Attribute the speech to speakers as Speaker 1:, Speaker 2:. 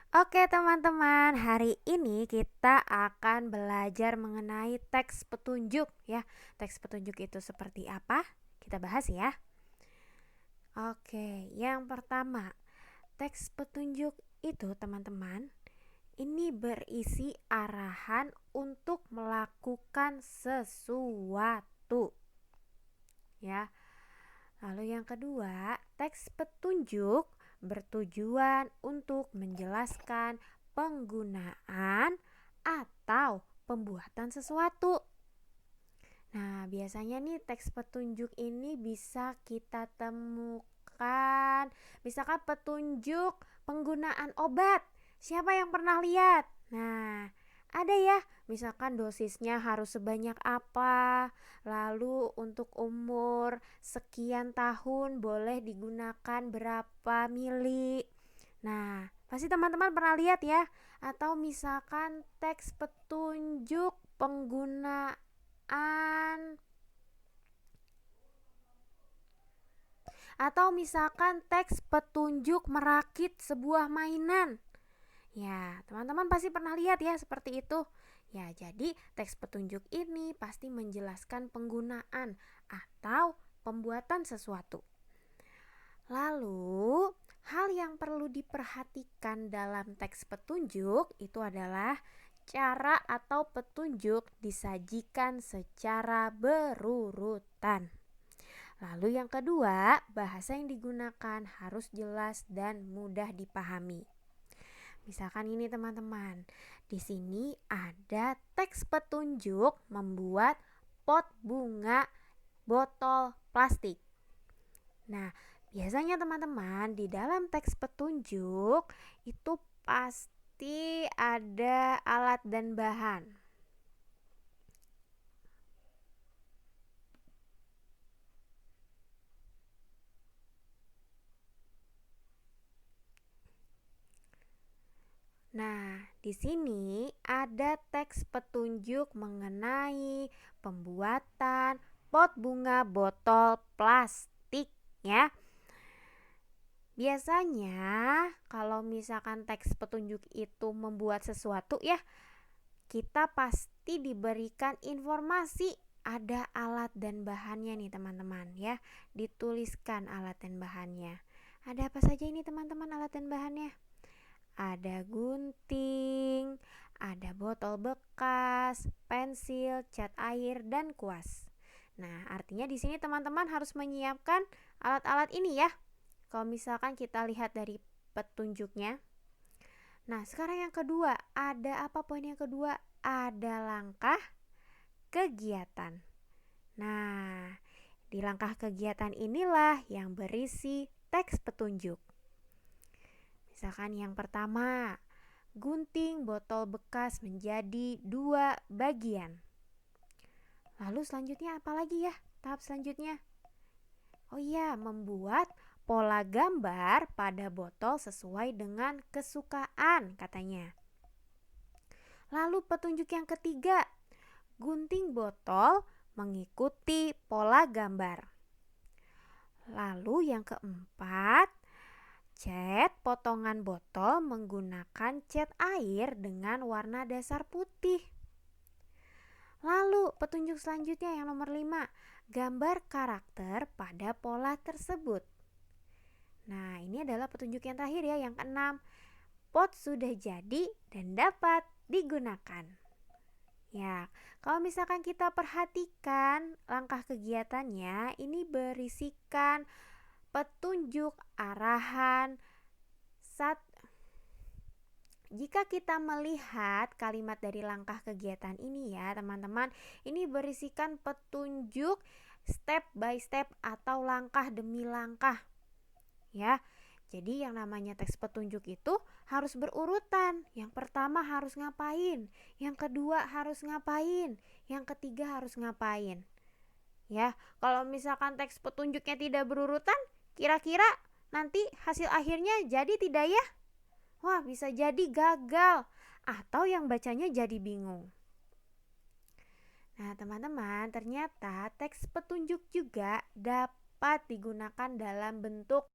Speaker 1: Oke teman-teman, hari ini kita akan belajar mengenai teks petunjuk ya. Teks petunjuk itu seperti apa? Kita bahas ya. Oke, yang pertama, teks petunjuk itu teman-teman, ini berisi arahan untuk melakukan sesuatu ya. Lalu yang kedua, teks petunjuk bertujuan untuk menjelaskan penggunaan atau pembuatan sesuatu. Nah, biasanya nih teks petunjuk ini bisa kita temukan, misalkan petunjuk penggunaan obat. Siapa yang pernah lihat? Nah, ada ya, misalkan dosisnya harus sebanyak apa, lalu untuk umur sekian tahun boleh digunakan berapa mili. Nah, pasti teman-teman pernah lihat ya. Atau misalkan teks petunjuk penggunaan atau misalkan teks petunjuk merakit sebuah mainan. Ya, teman-teman pasti pernah lihat ya seperti itu. Ya, jadi teks petunjuk ini pasti menjelaskan penggunaan atau pembuatan sesuatu. Lalu, hal yang perlu diperhatikan dalam teks petunjuk itu adalah cara atau petunjuk disajikan secara berurutan. Lalu yang kedua, bahasa yang digunakan harus jelas dan mudah dipahami. Misalkan ini teman-teman, di sini ada teks petunjuk membuat pot bunga botol plastik. Nah, biasanya teman-teman di dalam teks petunjuk itu pasti ada alat dan bahan. Nah, di sini ada teks petunjuk mengenai pembuatan pot bunga botol plastik ya. Biasanya kalau misalkan teks petunjuk itu membuat sesuatu ya, kita pasti diberikan informasi ada alat dan bahannya nih teman-teman ya. Dituliskan alat dan bahannya. Ada apa saja ini teman-teman alat dan bahannya? Ada gunting, ada botol bekas, pensil, cat air, dan kuas. Nah, artinya di sini teman-teman harus menyiapkan alat-alat ini ya. Kalau misalkan kita lihat dari petunjuknya. Nah, sekarang yang kedua, ada apa poin yang kedua? Ada langkah kegiatan. Nah, di langkah kegiatan inilah yang berisi teks petunjuk. Misalkan yang pertama, gunting botol bekas menjadi 2 bagian. Lalu selanjutnya apa lagi ya? Tahap selanjutnya. Oh iya, membuat pola gambar pada botol sesuai dengan kesukaan katanya. Lalu petunjuk yang ketiga, gunting botol mengikuti pola gambar. Lalu yang keempat, cat potongan botol menggunakan cat air dengan warna dasar putih. Lalu petunjuk selanjutnya yang nomor 5, gambar karakter pada pola tersebut. Nah, ini adalah petunjuk yang terakhir ya, yang keenam. Pot sudah jadi dan dapat digunakan. Ya, kalau misalkan kita perhatikan langkah kegiatannya, ini berisikan petunjuk arahan. Jika kita melihat kalimat dari langkah kegiatan ini ya teman-teman, ini berisikan petunjuk step by step atau langkah demi langkah ya. Jadi yang namanya teks petunjuk itu harus berurutan. Yang pertama harus ngapain, yang kedua harus ngapain, yang ketiga harus ngapain. Ya, kalau misalkan teks petunjuknya tidak berurutan, kira-kira nanti hasil akhirnya jadi tidak ya? Wah, bisa jadi gagal atau yang bacanya jadi bingung. Nah, teman-teman, ternyata teks petunjuk juga dapat digunakan dalam bentuk